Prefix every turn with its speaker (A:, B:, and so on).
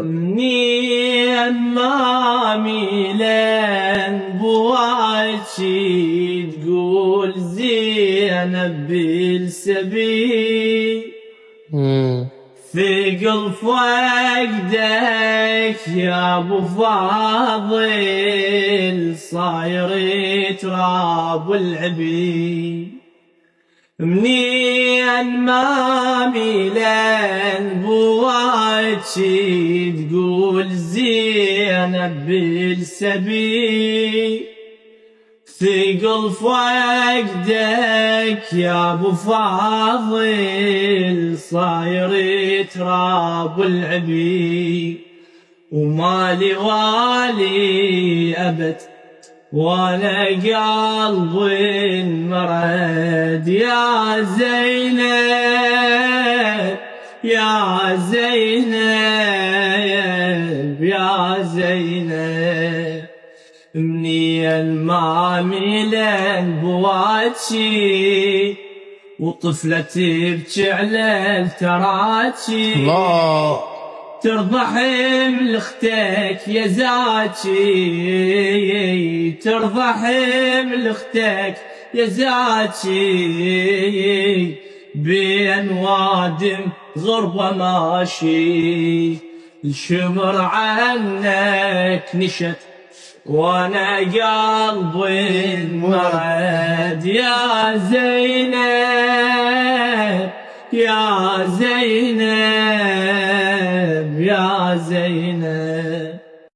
A: منين مامي لين بواجي تقول زينب بالسبيل ثقل فقدك يا ابو فاضل صاير تراب العبيد منين مامي لين بواجي تقول زينب بالسبيل ثقل فقدك يا ابو فاضل صاير تراب العبيد ومالي والي ابد وانا قلب انمرد يا زينب يا زينب يا زينب منين مامي لين بواتشي وطفلة تبكي على التراتشي
B: الله
A: ترضى حمل اختك يا زاكي ترضى حمل اختك يا زاكي بين وادم غربة ماشي الشمر عنك نشت وانا قلبي انمرد يا زينب يا زينب يا زينب